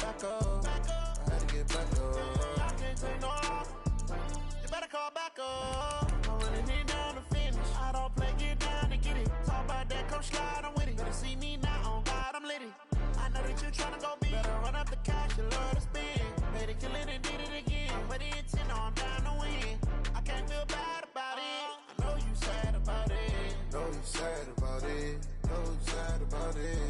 back up. I had to get back up. I can't take no loss. You better call back up. I'm running it down to finish. I don't play, get down to get it. Talk about that, come slide, I'm with it. Better see me now, on God, I'm litty. I know that you tryna go big. Better run up the cash, you love to spend. Made it, kill it, and did it again. But the intent, no, I'm down to win. I can't feel bad about it. I know you sad about it. Know you sad about it. Know you sad about it.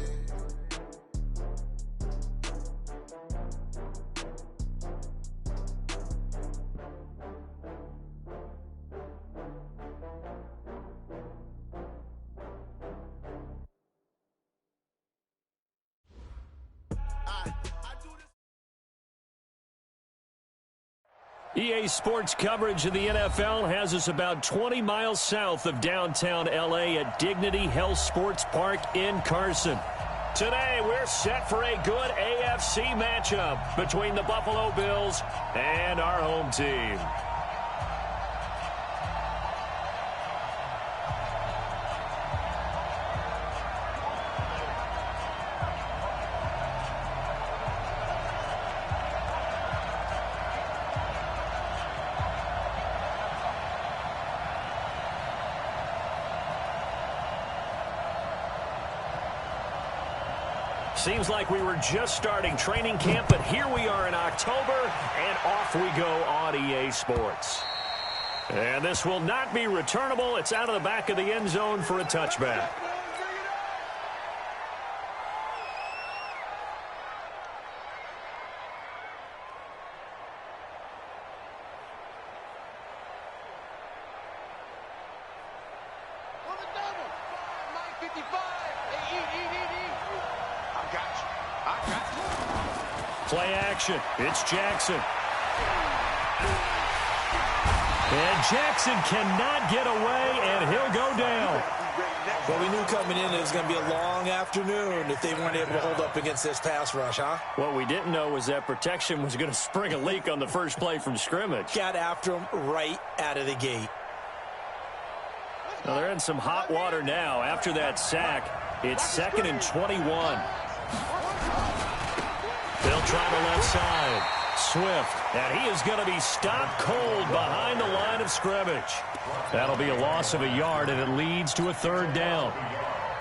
EA Sports coverage of the NFL has us about 20 miles south of downtown L.A. at Dignity Health Sports Park in Carson. Today, we're set for a good AFC matchup between the Buffalo Bills and our home team. Seems like we were just starting training camp, but here we are in October, and off we go on EA Sports. And this will not be returnable. It's out of the back of the end zone for a touchback. Play action. It's Jackson. And Jackson cannot get away, and he'll go down. Well, we knew coming in it was going to be a long afternoon if they weren't able to hold up against this pass rush, huh? What we didn't know was that protection was going to spring a leak on the first play from scrimmage. Got after him right out of the gate. Well, they're in some hot water now. After that sack, it's 2nd and 21. They'll try the left side. Swift, and he is going to be stopped cold behind the line of scrimmage. That'll be a loss of a yard, and it leads to a 3rd down.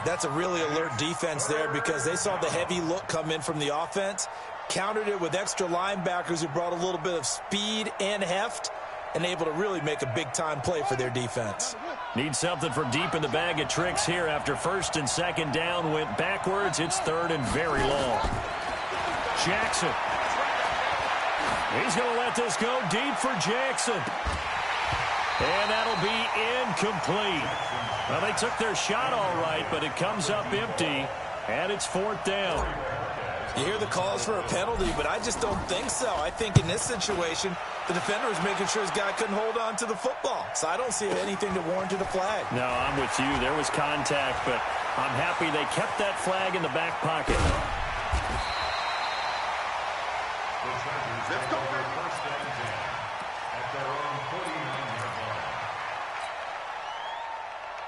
That's a really alert defense there because they saw the heavy look come in from the offense, countered it with extra linebackers who brought a little bit of speed and heft, and able to really make a big-time play for their defense. Need something from deep in the bag of tricks here after 1st and 2nd down went backwards. It's 3rd and very long. Jackson. He's going to let this go deep for Jackson. And that'll be incomplete. Well, they took their shot all right, but it comes up empty, and it's 4th down. You hear the calls for a penalty, but I just don't think so. I think in this situation, the defender was making sure his guy couldn't hold on to the football. So I don't see anything to warrant a flag. No, I'm with you. There was contact, but I'm happy they kept that flag in the back pocket. Let's go. First down at their own 49-yard line.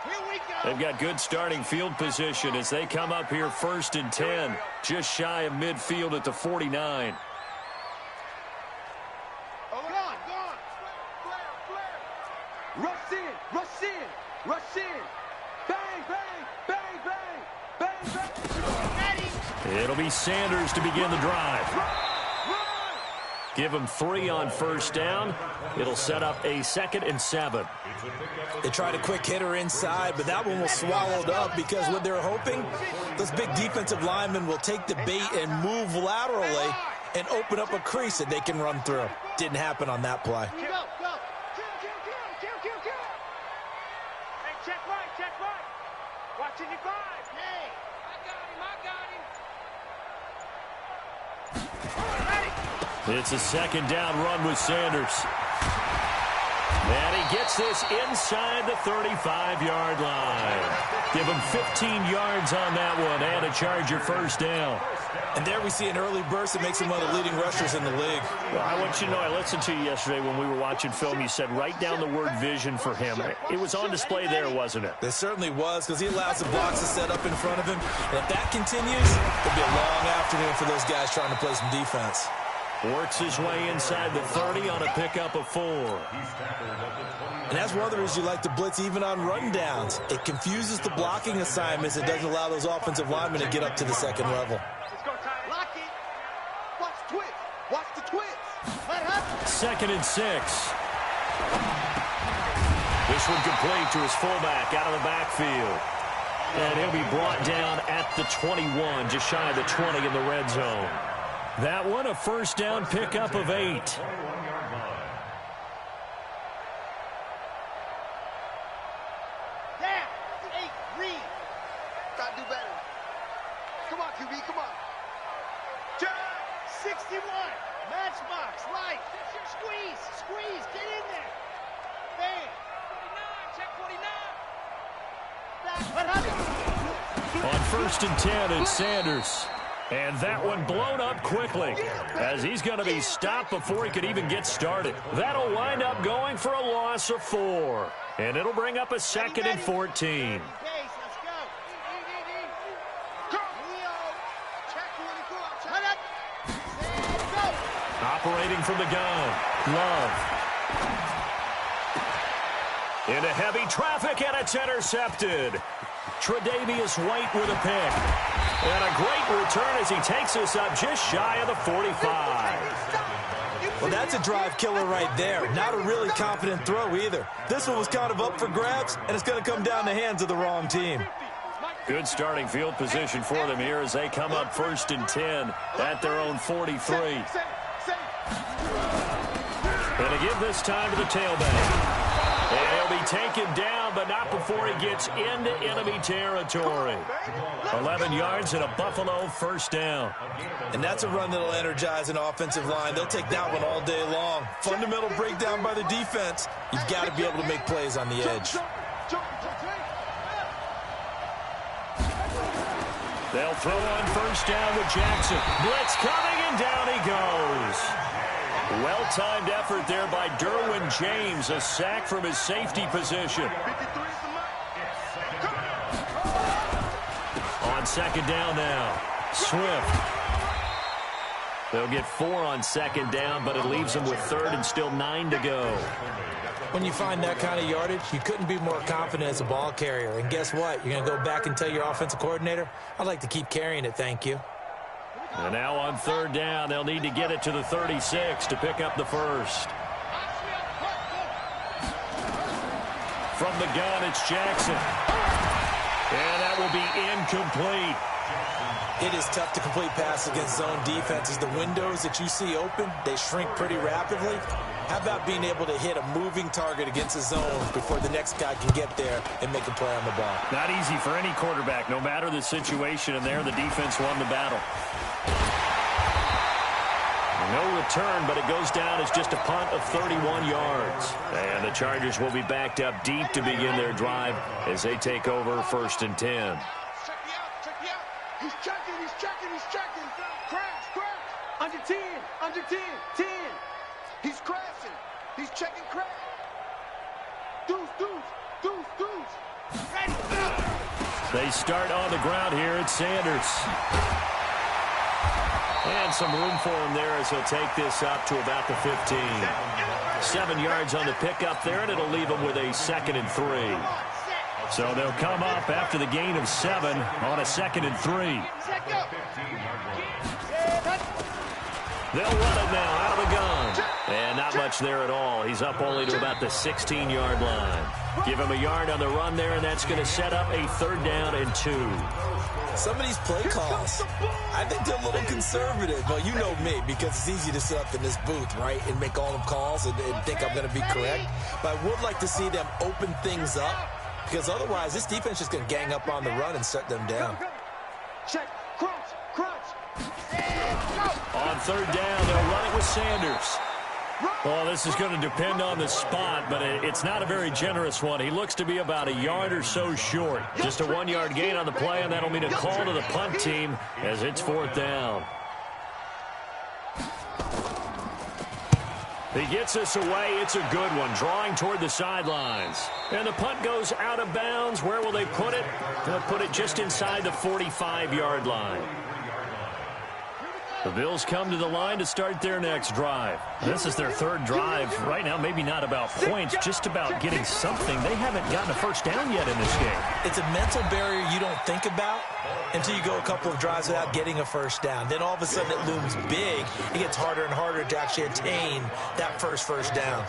Here we go. They've got good starting field position as they come up here 1st and 10, just shy of midfield at the 49. Oh, gone. Flare. Rush in. Bang. It'll be Sanders to begin the drive. Give him 3 on 1st down. It'll set up a 2nd and 7. They tried a quick hitter inside, but that one was swallowed up because what they're hoping, those big defensive linemen will take the bait and move laterally and open up a crease that they can run through. Didn't happen on that play. Go. Hey, check right. Watching your 5. Hey, I got him. It's a 2nd down run with Sanders. And he gets this inside the 35-yard line. Give him 15 yards on that one and a Charger 1st down. And there we see an early burst that makes him one of the leading rushers in the league. Well, I want you to know, I listened to you yesterday when we were watching film. You said write down the word vision for him. It was on display there, wasn't it? It certainly was because he allows the blocks to set up in front of him. And if that continues, it'll be a long afternoon for those guys trying to play some defense. Works his way inside the 30 on a pickup of 4. And that's one of the reasons you like to blitz even on rundowns. It confuses the blocking assignments. It doesn't allow those offensive linemen to get up to the second level. Lock it. Watch the twist. Watch the twist. 2nd and 6. This one complete to his fullback out of the backfield. And he'll be brought down at the 21, just shy of the 20 in the red zone. That one, a first down pickup of 8. Down. 8. Read. Gotta do better. Come on, QB. Come on. 61. Matchbox. Right. Squeeze. Squeeze. Get in there. Bang. 49. Check 49. On 1st and 10, it's Sanders. And that one blown up quickly as he's going to be stopped before he could even get started. That'll wind up going for a loss of 4. And it'll bring up a 2nd and 14. Operating from the gun, Love. Into heavy traffic, and it's intercepted. Tre'Davious White with a pick. And a great return as he takes us up just shy of the 45. Well, that's a drive killer right there. Not a really confident throw either. This one was kind of up for grabs, and it's going to come down the hands of the wrong team. Good starting field position for them here as they come up 1st and 10 at their own 43. Going to give this time to the tailback. And he'll be taken down, but not before he gets into enemy territory. 11 yards and a Buffalo first down. And that's a run that'll energize an offensive line. They'll take that one all day long. Fundamental breakdown by the defense. You've got to be able to make plays on the edge. They'll throw on first down with Jackson. Blitz coming, and down he goes. Well-timed effort there by Derwin James. A sack from his safety position. On 2nd down now, Swift. They'll get 4 on 2nd down, but it leaves them with 3rd and still 9 to go. When you find that kind of yardage, you couldn't be more confident as a ball carrier. And guess what? You're going to go back and tell your offensive coordinator, I'd like to keep carrying it, thank you. And now on 3rd down, they'll need to get it to the 36 to pick up the first. From the gun, it's Jackson. And that will be incomplete. It is tough to complete passes against zone defenses. The windows that you see open, they shrink pretty rapidly. How about being able to hit a moving target against a zone before the next guy can get there and make a play on the ball? Not easy for any quarterback, no matter the situation, and there the defense won the battle. No return, but it goes down as just a punt of 31 yards. And the Chargers will be backed up deep to begin their drive as they take over 1st and 10. Check me out. He's checking. Crash. Under 10. 10. He's crashing. He's checking crash. Deuce. Ready. They start on the ground here at Sanders. And some room for him there as he'll take this up to about the 15. 7 yards on the pickup there, and it'll leave him with a 2nd and 3. So they'll come up after the gain of 7 on a 2nd and 3. They'll run it now out of the gun. And not much there at all. He's up only to about the 16-yard line. Give him a yard on the run there, and that's going to set up a 3rd down and 2. Some of these play calls, I think they're a little conservative. Well, you know me, because it's easy to sit up in this booth, right, and make all the calls and think I'm going to be correct. But I would like to see them open things up, because otherwise this defense is going to gang up on the run and shut them down. Check. Crunch. On 3rd down, they'll run it with Sanders. Well, this is going to depend on the spot, but it's not a very generous one. He looks to be about a yard or so short. Just a 1-yard gain on the play, and that'll mean a call to the punt team as it's 4th down. He gets us away. It's a good one, drawing toward the sidelines. And the punt goes out of bounds. Where will they put it? They'll put it just inside the 45-yard line. The Bills come to the line to start their next drive. This is their third drive. Right now, maybe not about points, just about getting something. They haven't gotten a first down yet in this game. It's a mental barrier you don't think about until you go a couple of drives without getting a first down. Then all of a sudden it looms big. It gets harder and harder to actually attain that first down.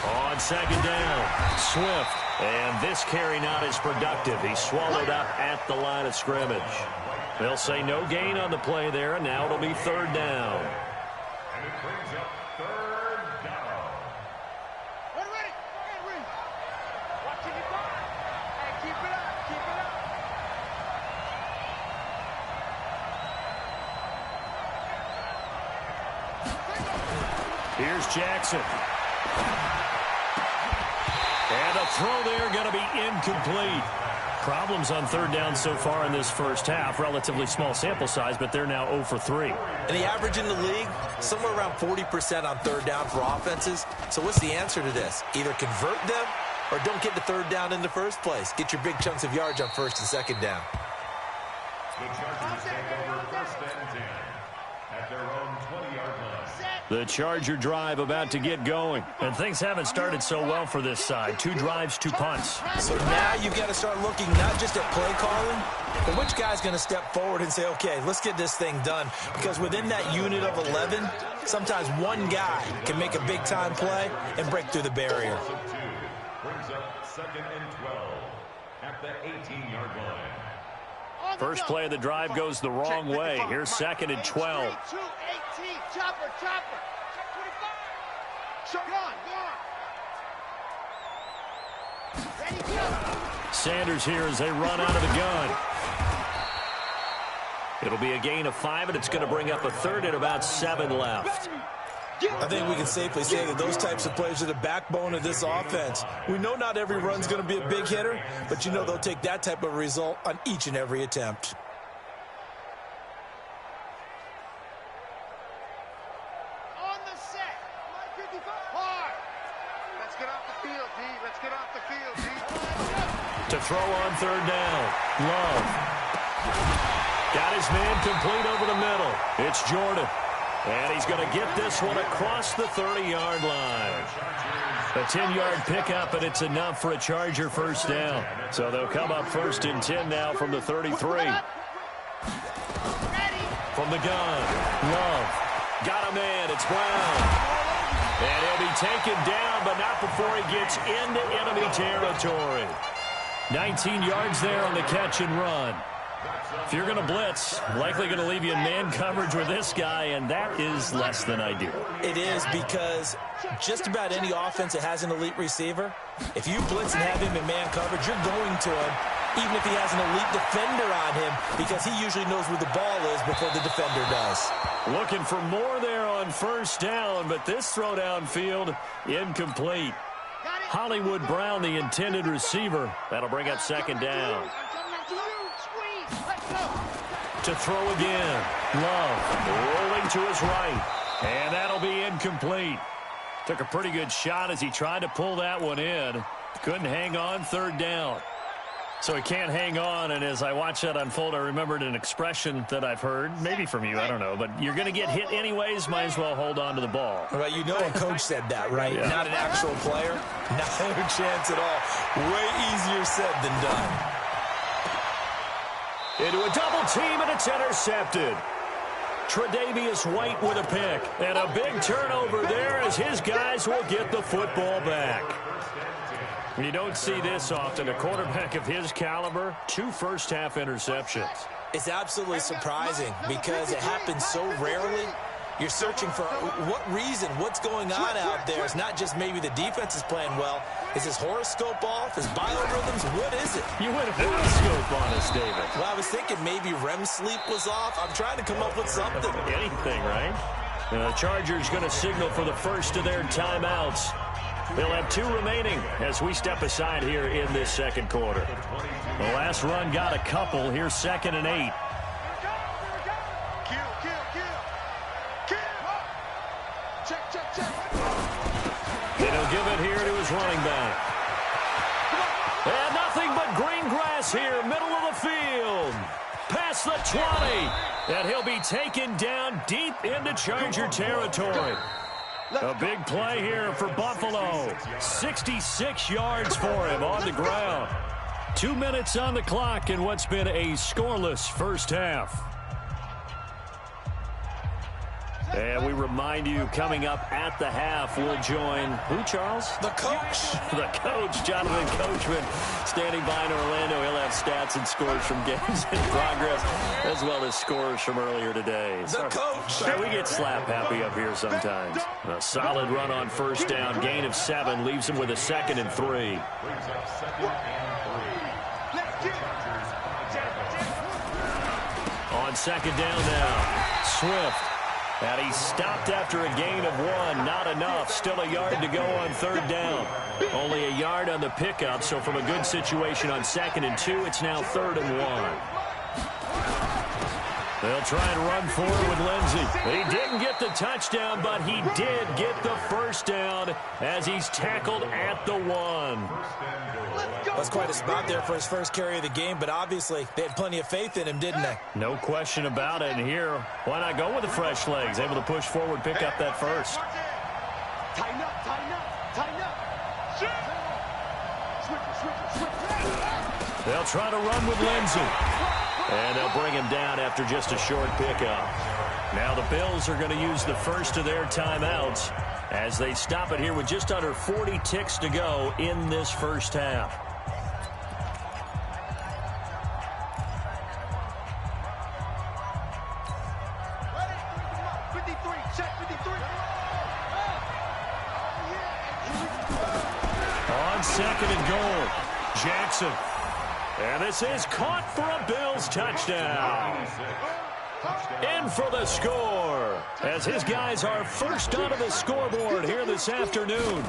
On second down, Swift. And this carry not as productive. He's swallowed up at the line of scrimmage. They'll say no gain on the play there, and now it'll be third down. And it brings up third down. Ready. Watching it go. Hey, keep it up. Here's Jackson. And a throw there going to be incomplete. Problems on third down so far in this first half. Relatively small sample size, but they're now 0 for 3. And the average in the league, somewhere around 40% on third down for offenses. So what's the answer to this? Either convert them or don't get the third down in the first place. Get your big chunks of yards on first and second down. The Chargers take over first and 10 at their own 20-yard line. The Charger drive about to get going. And things haven't started so well for this side. 2 drives, 2 punts. So now you've got to start looking not just at play calling, but which guy's going to step forward and say, okay, let's get this thing done. Because within that unit of 11, sometimes one guy can make a big-time play and break through the barrier. Brings up second and 12 at the 18-yard line. First play of the drive goes the wrong way. Here's second and 12. 2-18. Chopper. 25. Go on. Ready, go. Sanders here as they run out of the gun. It'll be a gain of 5, and it's going to bring up a third and about 7 left. I think we can safely say that those types of plays are the backbone of this offense. We know not every run's going to be a big hitter, but you know they'll take that type of result on each and every attempt. On the set. Hard. Let's get off the field, D. Let's get off the field, D. To throw on third down. Love. Got his man complete over the middle. It's Jordan. And he's going to get this one across the 30-yard line. A 10-yard pickup, and it's enough for a Charger first down. So they'll come up first and 10 now from the 33. From the gun, Love. Got a man, it's Brown. And he'll be taken down, but not before he gets into enemy territory. 19 yards there on the catch and run. If you're going to blitz, likely going to leave you in man coverage with this guy, and that is less than ideal. It is, because just about any offense that has an elite receiver, if you blitz and have him in man coverage, you're going to him, even if he has an elite defender on him, because he usually knows where the ball is before the defender does. Looking for more there on first down, but this throw downfield incomplete. Hollywood Brown, the intended receiver. That'll bring up second down. To throw again. Love rolling to his right. And that'll be incomplete. Took a pretty good shot as he tried to pull that one in. Couldn't hang on third down. So he can't hang on, and as I watched that unfold, I remembered an expression that I've heard, maybe from you, I don't know, but you're going to get hit anyways, might as well hold on to the ball. Right, you know a coach said that, right? Yeah. Not an actual player. Not a chance at all. Way easier said than done. Into a double team, and it's intercepted. Tre'Davious White with a pick. And a big turnover there as his guys will get the football back. You don't see this often. A quarterback of his caliber, 2 first-half interceptions. It's absolutely surprising because it happens so rarely. You're searching for what reason, what's going on out there. It's not just maybe the defense is playing well. Is his horoscope off? His biorhythms? What is it? You went horoscope on us, David. Well, I was thinking maybe REM sleep was off. I'm trying to come up with something. Anything, right? The Chargers going to signal for the first of their timeouts. They'll have 2 remaining as we step aside here in this second quarter. The last run got a couple. Here's 2nd and 8. And he'll give it here to his running back. And nothing but green grass here, middle of the field. across the 20. And he'll be taken down deep into Charger territory. A big play here for Buffalo. 66 yards for him on the ground. 2 minutes on the clock in what's been a scoreless first half. And we remind you, coming up at the half, we'll join who, Charles? The coach. The coach, Jonathan Coachman, standing by in Orlando. He'll have stats and scores from games in progress, as well as scores from earlier today. The coach. We get slap happy up here sometimes. A solid run on first down. Gain of 7 leaves him with a 2nd and 3. On 2nd down now, Swift. And he stopped after a gain of 1. Not enough. Still a yard to go on 3rd down. Only a yard on the pickup, so from a good situation on 2nd and 2, it's now 3rd and 1. They'll try and run forward with Lindsey. He didn't get the touchdown, but he did get the first down as he's tackled at the 1. That's quite a spot there for his first carry of the game, but obviously they had plenty of faith in him, didn't they? No question about it. And here, why not go with the fresh legs? Able to push forward, pick up that first. Tighten up, tighten up, tighten up. They'll try to run with Lindsey. And they'll bring him down after just a short pickup. Now the Bills are going to use the first of their timeouts as they stop it here with just under 40 ticks to go in this first half. On 2nd and goal, Jackson. And this is caught for a Bills touchdown. In for the score, as his guys are first onto the scoreboard here this afternoon.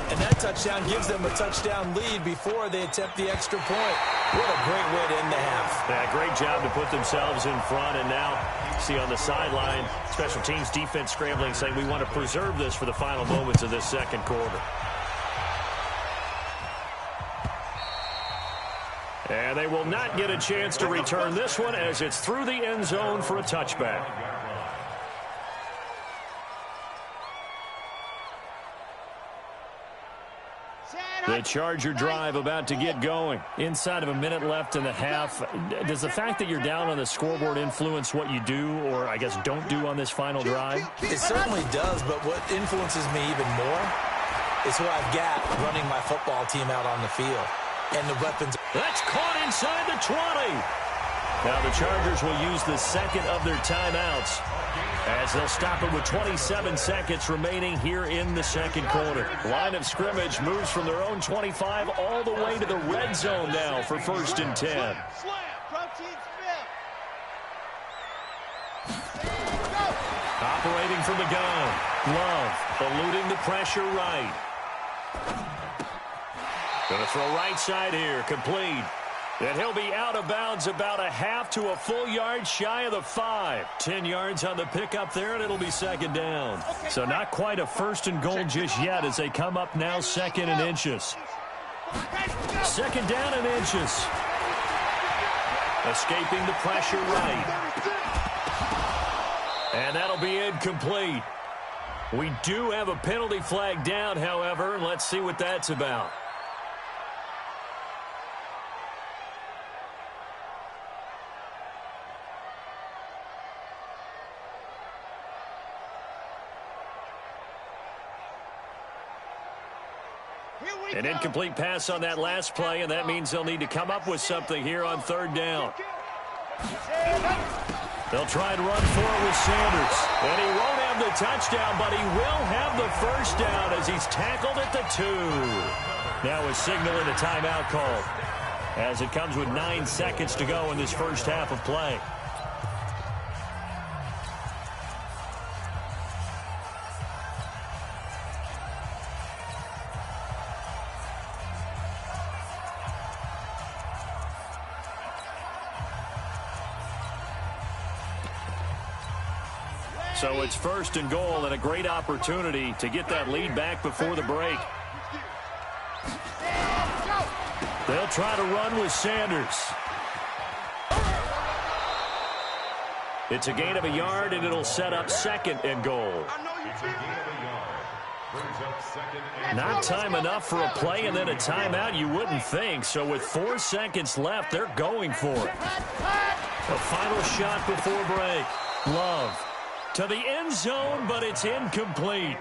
And that touchdown gives them a touchdown lead before they attempt the extra point. What a great way to end the half. Yeah, great job to put themselves in front. And now, see on the sideline, special teams defense scrambling, saying we want to preserve this for the final moments of this second quarter. And they will not get a chance to return this one as it's through the end zone for a touchback. The Charger drive about to get going. Inside of a minute left in the half. Does the fact that you're down on the scoreboard influence what you do, or I guess don't do on this final drive? It certainly does, but what influences me even more is who I've got running my football team out on the field. And the weapons. That's caught inside the 20. Now the Chargers will use the second of their timeouts as they'll stop it with 27 seconds remaining here in the second quarter. Line of scrimmage moves from their own 25 all the way to the red zone now for 1st and 10. Operating from the gun. Love eluding the pressure right. Going to throw right side here, complete. And he'll be out of bounds about a half to a full yard shy of the 5. 10 yards on the pickup there, and it'll be 2nd down. So not quite a 1st and goal just yet as they come up now 2nd and inches. 2nd down and inches. Escaping the pressure right. And that'll be incomplete. We do have a penalty flag down, however, and let's see what that's about. An incomplete pass on that last play, and that means they'll need to come up with something here on 3rd down. They'll try and run forward with Sanders. And he won't have the touchdown, but he will have the first down as he's tackled at the 2. Now a signal and a timeout called as it comes with 9 seconds to go in this first half of play. So it's 1st and goal and a great opportunity to get that lead back before the break. They'll try to run with Sanders. It's a gain of a yard, and it'll set up 2nd and goal. Not time enough for a play and then a timeout, you wouldn't think. So with 4 seconds left, they're going for it. A final shot before break. Love to the end zone, but it's incomplete.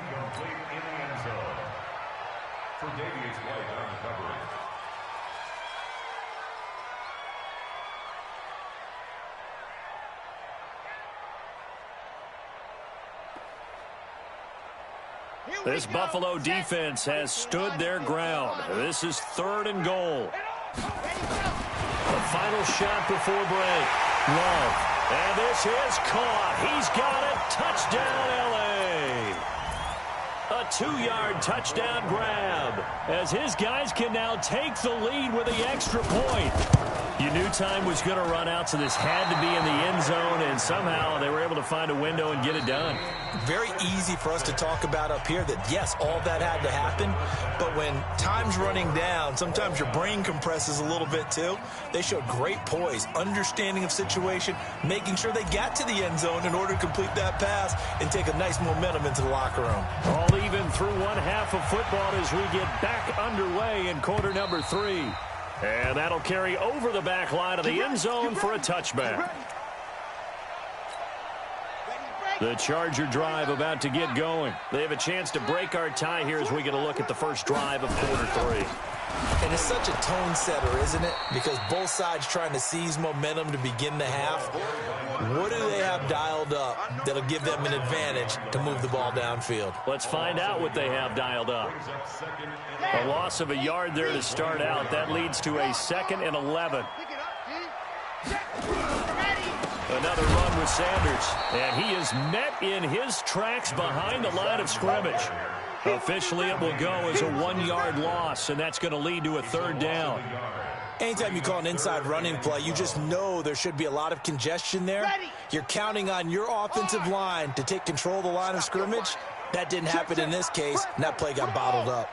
This Buffalo defense has stood their ground. This is 3rd and goal. The final shot before break. Love. And this is caught. He's got it. Touchdown, L.A. A 2-yard touchdown grab as his guys can now take the lead with the extra point. You knew time was going to run out, so this had to be in the end zone, and somehow they were able to find a window and get it done. Very easy for us to talk about up here that, yes, all that had to happen, but when time's running down, sometimes your brain compresses a little bit too. They showed great poise, understanding of situation, making sure they got to the end zone in order to complete that pass and take a nice momentum into the locker room. All even through 1/2 of football as we get back underway in quarter number 3. And that'll carry over the back line of the end zone for a touchback. The Charger drive about to get going. They have a chance to break our tie here as we get a look at the first drive of quarter 3. And it's such a tone setter, isn't it? Because both sides trying to seize momentum to begin the half. What do they have dialed up that'll give them an advantage to move the ball downfield? Let's find out what they have dialed up. A loss of a yard there to start out. That leads to a 2nd and 11. Another run with Sanders. And he is met in his tracks behind the line of scrimmage. Officially, it will go as a 1-yard loss, and that's going to lead to a 3rd down. Anytime you call an inside running play, you just know there should be a lot of congestion there. You're counting on your offensive line to take control of the line of scrimmage. That didn't happen in this case, and that play got bottled up.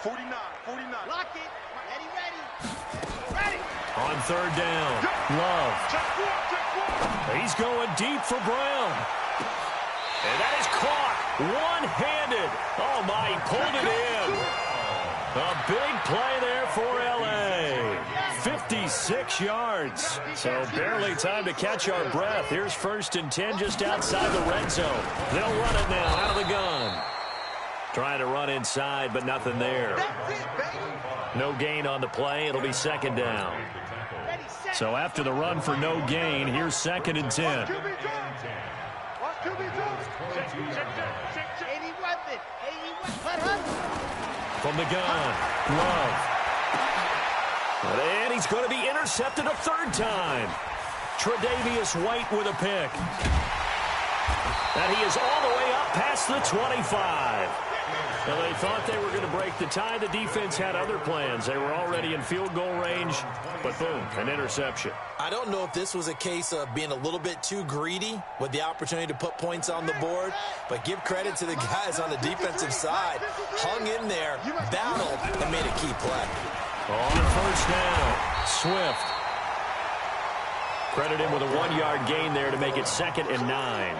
49. Lock it. Ready. On 3rd down, Love. He's going deep for Brown. And that is caught one-handed. Oh, my, he pulled it in. A big play there for L.A. 56 yards. So barely time to catch our breath. Here's 1st and 10 just outside the red zone. They'll run it now out of the gun. Trying to run inside, but nothing there. No gain on the play. It'll be 2nd down. So after the run for no gain, here's 2nd and 10. From the gun, Love. And he's going to be intercepted a 3rd time. Tre'Davious White with a pick. And he is all the way up past the 25. Now, they thought they were going to break the tie. The defense had other plans. They were already in field goal range, but boom, an interception. I don't know if this was a case of being a little bit too greedy with the opportunity to put points on the board, but give credit to the guys on the defensive side. Hung in there, battled, and made a key play. On 1st down, Swift. Credit him with a 1-yard gain there to make it 2nd and 9.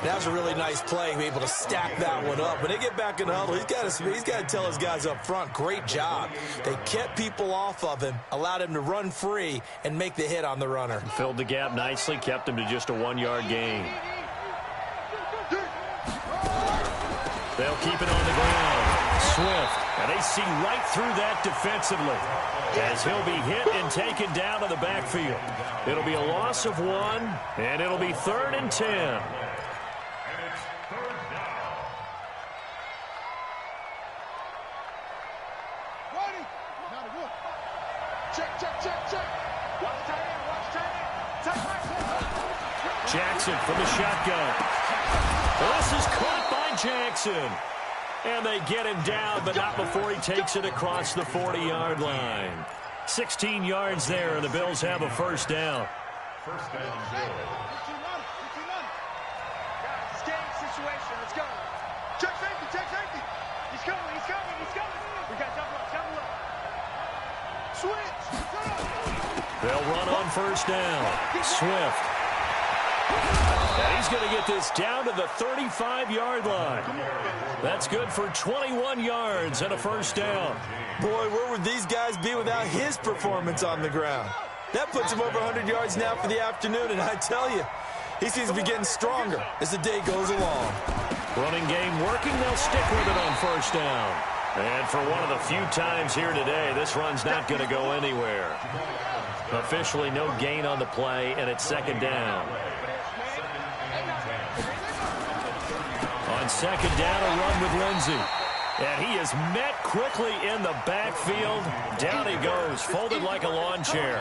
That was a really nice play, be able to stack that one up. When they get back in the huddle, he's got to tell his guys up front, great job. They kept people off of him, allowed him to run free, and make the hit on the runner. Filled the gap nicely, kept him to just a 1-yard gain. They'll keep it on the ground. Swift, and they see right through that defensively as he'll be hit and taken down to the backfield. It'll be a loss of 1, and it'll be 3rd and 10. Jackson from the shotgun. This is caught by Jackson. And they get him down, but not before he takes it across the 40-yard line. 16 yards there, and the Bills have a 1st down. 1st down, Bills. Guys, game situation. Let's go. Check safety. He's coming. We got double up. Switch. They'll run on first down. Swift. And he's going to get this down to the 35-yard line. That's good for 21 yards and a first down. Boy, where would these guys be without his performance on the ground? That puts him over 100 yards now for the afternoon, and I tell you, he seems to be getting stronger as the day goes along. Running game working. They'll stick with it on first down. And for one of the few times here today, this run's not going to go anywhere. Officially no gain on the play, and it's second down. On second down, a run with Lindsey. And he is met quickly in the backfield. Down he goes, folded like a lawn chair.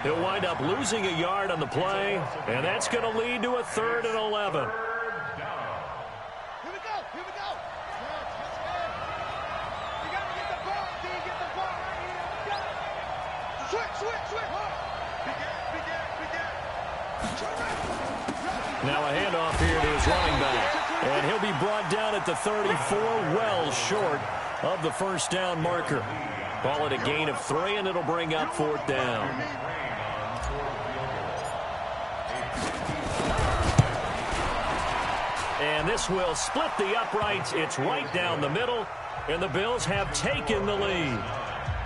He'll wind up losing a yard on the play, and that's going to lead to a 3rd and 11. Now a handoff here to his running back. And he'll be brought down at the 34, well short of the first down marker. Call it a gain of 3, and it'll bring up 4th down. And this will split the uprights. It's right down the middle, and the Bills have taken the lead.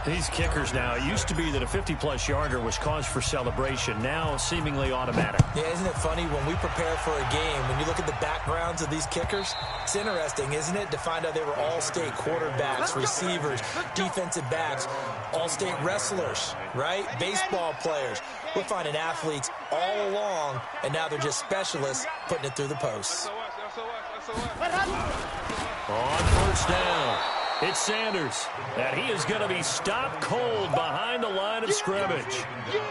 These kickers now, it used to be that a 50-plus yarder was cause for celebration. Now seemingly automatic. Yeah, isn't it funny when we prepare for a game, when you look at the backgrounds of these kickers, it's interesting, isn't it, to find out they were all-state quarterbacks, receivers, defensive backs, all-state wrestlers, right? Baseball players. We're finding athletes all along, and now they're just specialists putting it through the posts. On first down, it's Sanders, and he is going to be stopped cold behind the line of scrimmage.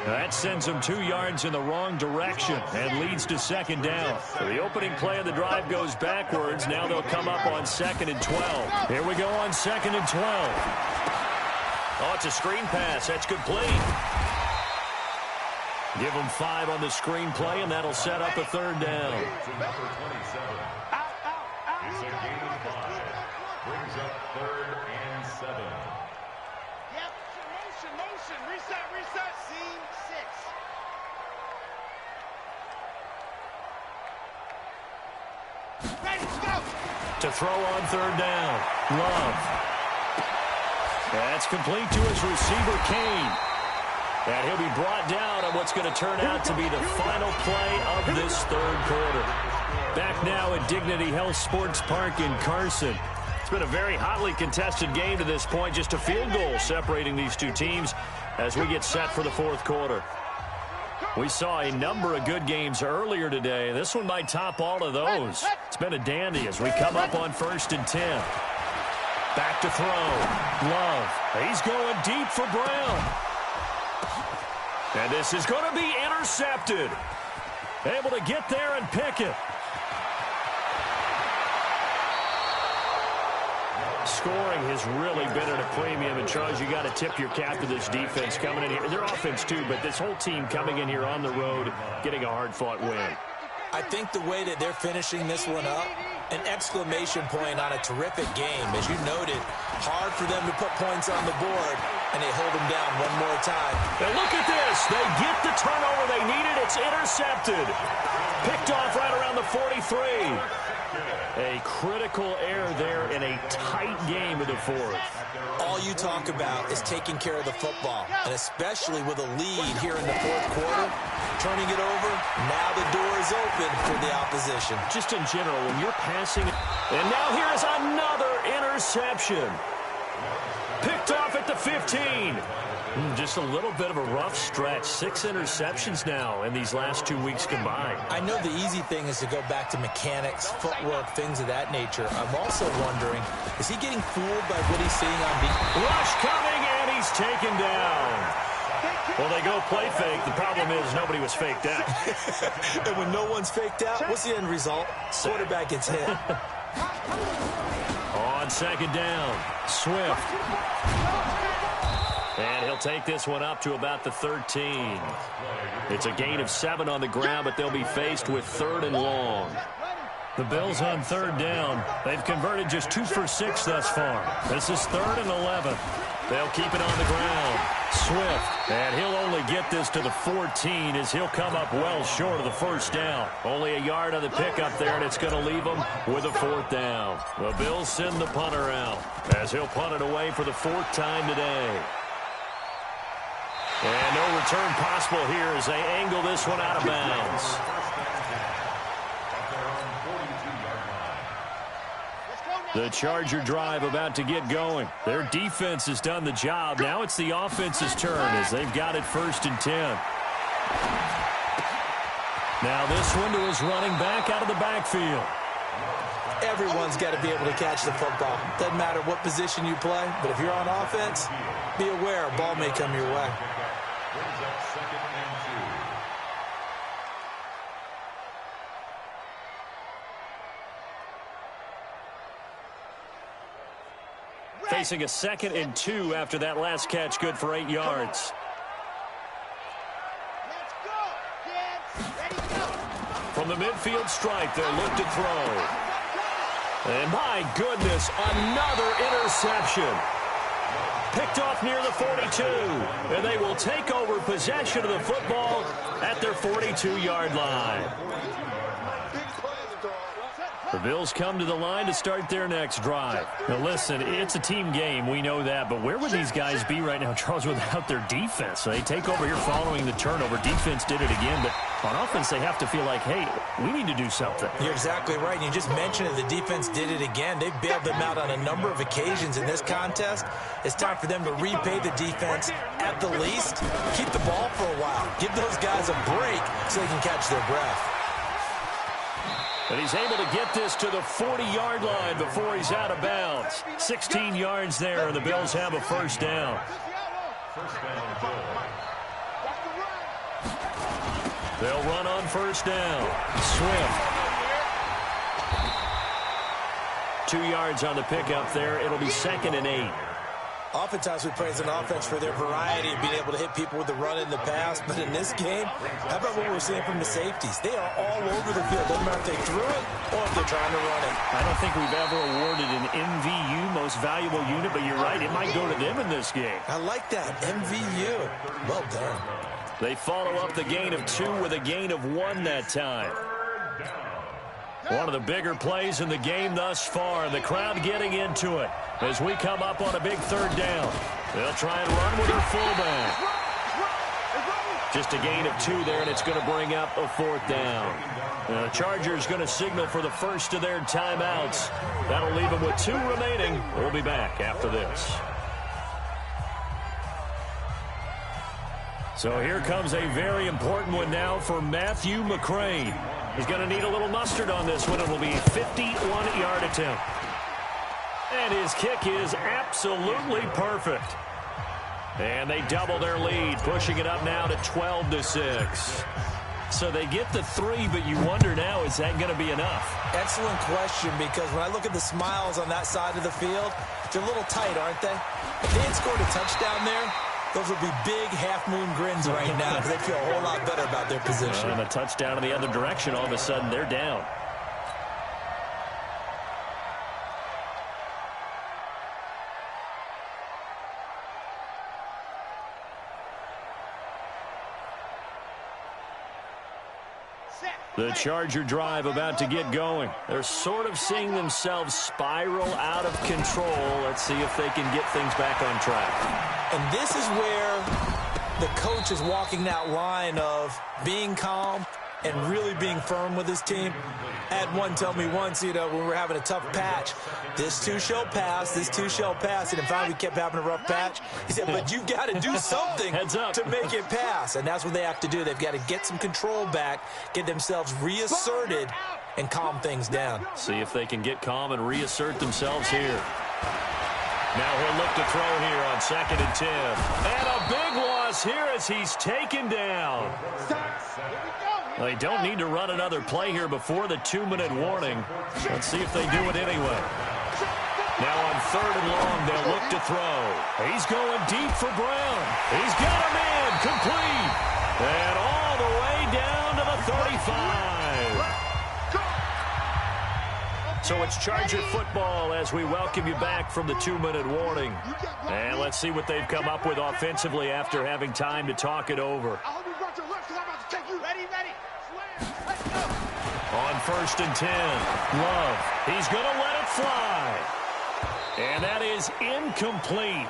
That sends him 2 yards in the wrong direction and leads to second down. The opening play of the drive goes backwards. Now they'll come up on 2nd and 12. Here we go on 2nd and 12. Oh, it's a screen pass. That's complete. Give them 5 on the screen play, and that'll set up a 3rd down. Number 27. It's a gain of 5. Brings up 3rd and 7. Yep, motion, reset, scene 6. Ready, go! To throw on 3rd down, Love. That's complete to his receiver, Kane. And he'll be brought down on what's going to turn out to be the final play of this 3rd quarter. Back now at Dignity Health Sports Park in Carson. It's been a very hotly contested game to this point. Just a field goal separating these two teams as we get set for the 4th quarter. We saw a number of good games earlier today. This one might top all of those. It's been a dandy as we come up on 1st and 10. Back to throw. Love. He's going deep for Brown. And this is going to be intercepted. Able to get there and pick it. Scoring has really been at a premium, and Charles, you got to tip your cap to this defense coming in here. Their offense too, but this whole team coming in here on the road, getting a hard-fought win. I think the way that they're finishing this one up, an exclamation point on a terrific game. As you noted, hard for them to put points on the board, and they hold them down one more time. And look at this. They get the turnover they needed. It's intercepted. Picked off right around the 43. A critical error there in a tight game of the 4th. All you talk about is taking care of the football, and especially with a lead here in the 4th quarter, turning it over, now the door is open for the opposition. Just in general, when you're passing, and now here is another interception. Picked off at the 15. Just a little bit of a rough stretch. 6 interceptions now in these last 2 weeks combined. I know the easy thing is to go back to mechanics, footwork, things of that nature. I'm also wondering, is he getting fooled by what he's seeing on defense? Rush coming, and he's taken down. Well, they go play fake. The problem is nobody was faked out. And when no one's faked out, what's the end result? Quarterback gets hit. On 2nd down, Swift. And he'll take this one up to about the 13. It's a gain of 7 on the ground, but they'll be faced with 3rd and long. The Bills on third down. They've converted just 2 for 6 thus far. This is 3rd and 11. They'll keep it on the ground. Swift, and he'll only get this to the 14 as he'll come up well short of the first down. Only a yard on the pickup there, and it's going to leave them with a 4th down. The Bills send the punter out as he'll punt it away for the 4th time today. And no return possible here as they angle this one out of bounds. The Charger drive about to get going. Their defense has done the job. Now it's the offense's turn as they've got it 1st and 10. Now this one to his running back out of the backfield. Everyone's got to be able to catch the football. Doesn't matter what position you play, but if you're on offense, be aware a ball may come your way. Brings up 2nd and 2. Facing a 2nd and 2 after that last catch, good for 8 yards. Let's go, kids. Ready, go. From the midfield stripe, they'll look to throw. And my goodness, another interception. Picked off near the 42. And they will take over possession of the football at their 42-yard line. The Bills come to the line to start their next drive. Now, listen, it's a team game. We know that. But where would these guys be right now, Charles, without their defense? They take over here following the turnover. Defense did it again. But on offense, they have to feel like, hey, we need to do something. You're exactly right. You just mentioned it. The defense did it again. They bailed them out on a number of occasions in this contest. It's time for them to repay the defense at the least. Keep the ball for a while. Give those guys a break so they can catch their breath. And he's able to get this to the 40-yard line before he's out of bounds. 16 yards there, and the Bills have a 1st down. 1st down, Bills. They'll run on 1st down. Swift. 2 yards on the pickup there. It'll be 2nd and 8. Oftentimes we praise an offense for their variety of being able to hit people with the run in the pass. But in this game, how about what we're seeing from the safeties? They are all over the field. Doesn't matter if they threw it or if they're trying to run it. I don't think we've ever awarded an MVU, most valuable unit, but you're right, it might go to them in this game. I like that. MVU. Well done. They follow up the gain of 2 with a gain of 1 that time. One of the bigger plays in the game thus far. The crowd getting into it as we come up on a big 3rd down. They'll try and run with their fullback. Just a gain of 2 there, and it's going to bring up a 4th down. The Chargers going to signal for the first of their timeouts. That'll leave them with 2 remaining. We'll be back after this. So here comes a very important one now for Matthew McCrane. He's going to need a little mustard on this one. It will be a 51-yard attempt. And his kick is absolutely perfect. And they double their lead, pushing it up now to 12-6. So they get the 3, but you wonder now, is that going to be enough? Excellent question, because when I look at the smiles on that side of the field, they're a little tight, aren't they? If they had scored a touchdown there, those would be big half-moon grins right now because they feel a whole lot better about their position. And a touchdown in the other direction, all of a sudden they're down. The Charger drive about to get going. They're sort of seeing themselves spiral out of control. Let's see if they can get things back on track. And this is where the coach is walking that line of being calm and really being firm with his team. I had one tell me once, when we were having a tough patch, this too shall pass, this too shall pass. And in fact, we kept having a rough patch. He said, but you've got to do something to make it pass. And that's what they have to do. They've got to get some control back, get themselves reasserted, and calm things down. See if they can get calm and reassert themselves here. Now he'll look to throw here on 2nd and 10. And a big loss here as he's taken down. They don't need to run another play here before the 2-minute warning. Let's see if they do it anyway. Now on 3rd and long, they'll look to throw. He's going deep for Brown. He's got him in, complete. And all the way down to the 35. So it's Charger football as we welcome you back from the 2-minute warning. And let's see what they've come up with offensively after having time to talk it over. On 1st and 10, Love. He's going to let it fly. And that is incomplete.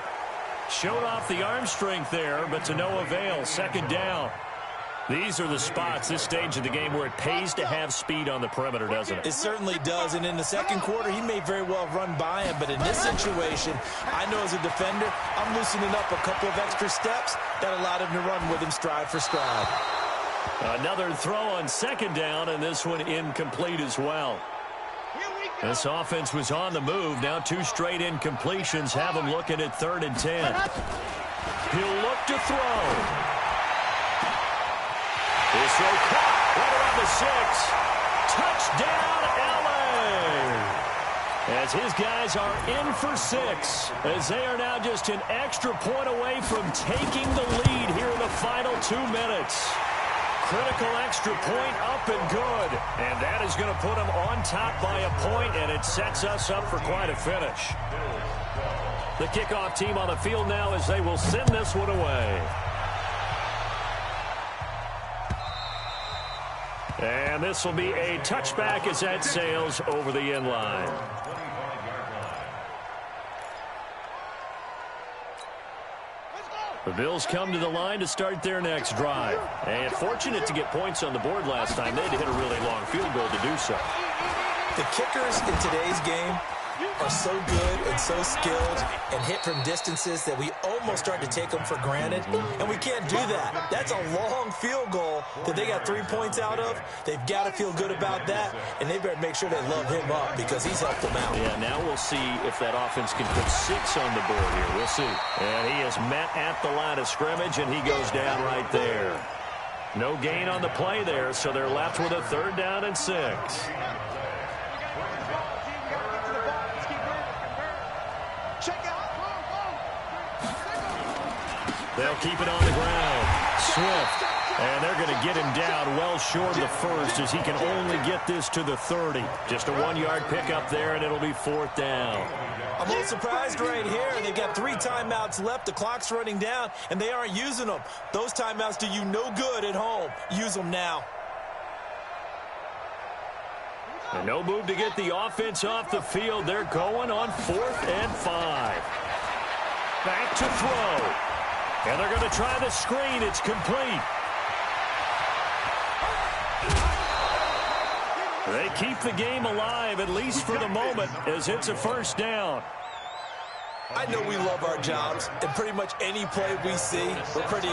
Showed off the arm strength there, but to no avail. 2nd down. These are the spots, this stage of the game, where it pays to have speed on the perimeter, doesn't it? It certainly does, and in the second quarter, he may very well run by him, but in this situation, I know as a defender, I'm loosening up a couple of extra steps that allowed him to run with him stride for stride. Another throw on 2nd down, and this one incomplete as well. This offense was on the move. Now 2 straight incompletions have him looking at 3rd and 10. He'll look to throw. This throw caught right around the 6. Touchdown, L.A. As his guys are in for 6, as they are now just an extra point away from taking the lead here in the final 2 minutes. Critical extra point up and good. And that is going to put them on top by a point, and it sets us up for quite a finish. The kickoff team on the field now as they will send this one away. And this will be a touchback as that sails over the end line. The Bills come to the line to start their next drive. And fortunate to get points on the board last time. They had to hit a really long field goal to do so. The kickers in today's game are so good and so skilled and hit from distances that we almost start to take them for granted, and we can't do that. That's a long field goal that they got 3 points out of. They've got to feel good about that, and they better make sure they love him up because he's helped them out. Yeah, now we'll see if that offense can put 6 on the board here. We'll see. And he is met at the line of scrimmage, and he goes down right there. No gain on the play there, so they're left with a 3rd down and 6. They'll keep it on the ground. Swift. And they're going to get him down well short of the 1st as he can only get this to the 30. Just a 1-yard pickup there, and it'll be 4th down. I'm a little surprised right here. They've got 3 timeouts left. The clock's running down, and they aren't using them. Those timeouts do you no good at home. Use them now. And no move to get the offense off the field. They're going on 4th and 5. Back to throw. And they're going to try the screen. It's complete. They keep the game alive, at least for the moment, as it's a 1st down. I know we love our jobs, and pretty much any play we see, we're pretty,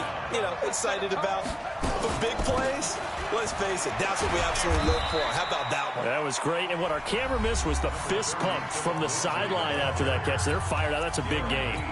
excited about. But big plays, let's face it, that's what we absolutely live for. How about that one? That was great, and what our camera missed was the fist pump from the sideline after that catch. They're fired out. That's a big game.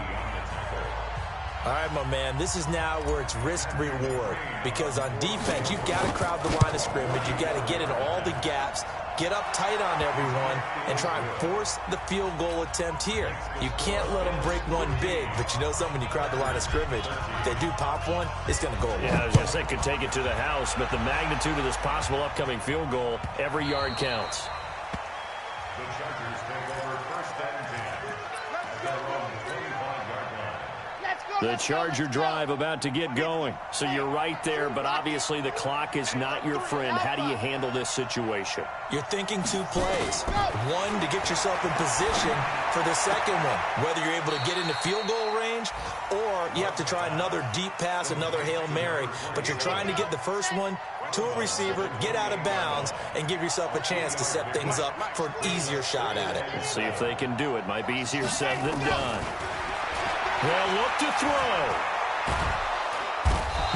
All right, my man, this is now where it's risk-reward, because on defense, you've got to crowd the line of scrimmage. You've got to get in all the gaps, get up tight on everyone, and try and force the field goal attempt here. You can't let them break one big, but you know something, when you crowd the line of scrimmage, if they do pop one, it's going to go away. Yeah, I was going to say, could take it to the house, but the magnitude of this possible upcoming field goal, every yard counts. The Chargers take over 1st and 10. Their own 25-yard line. The Charger drive about to get going. So you're right there, but obviously the clock is not your friend. How do you handle this situation? You're thinking 2 plays. One, to get yourself in position for the second one, whether you're able to get into field goal range or you have to try another deep pass, another Hail Mary. But you're trying to get the first one to a receiver, get out of bounds, and give yourself a chance to set things up for an easier shot at it. Let's see if they can do it. Might be easier said than done. They'll look to throw.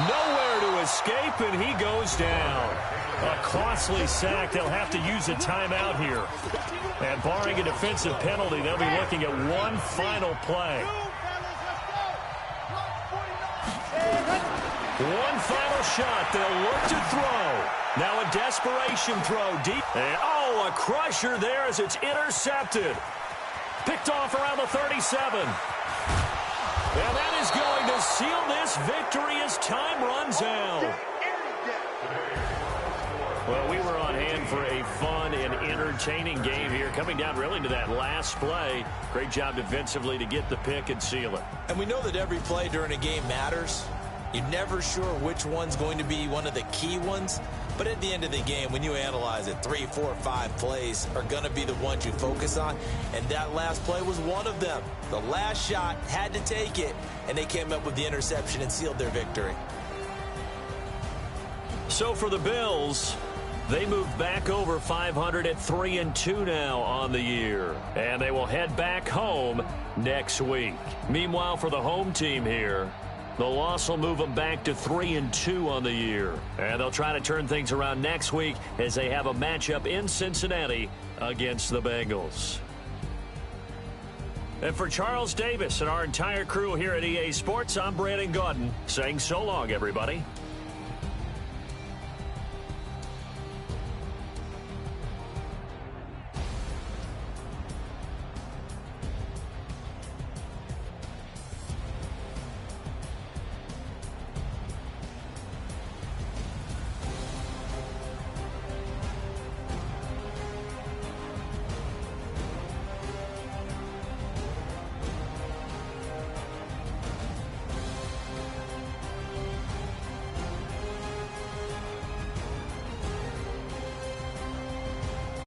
Nowhere to escape, and he goes down. A costly sack. They'll have to use a timeout here. And barring a defensive penalty, they'll be looking at one final play. One final shot. They'll look to throw. Now a desperation throw deep. And, a crusher there as it's intercepted. Picked off around the 37. And that is going to seal this victory as time runs out. Well, we were on hand for a fun and entertaining game here, coming down really to that last play. Great job defensively to get the pick and seal it. And we know that every play during a game matters. You're never sure which one's going to be one of the key ones. But at the end of the game, when you analyze it, 3, 4, 5 plays are going to be the ones you focus on. And that last play was one of them. The last shot had to take it, and they came up with the interception and sealed their victory. So for the Bills, they move back over 500 at 3-2 now on the year. And they will head back home next week. Meanwhile, for the home team here, the loss will move them back to 3-2 on the year. And they'll try to turn things around next week as they have a matchup in Cincinnati against the Bengals. And for Charles Davis and our entire crew here at EA Sports, I'm Brandon Gaudin saying so long, everybody.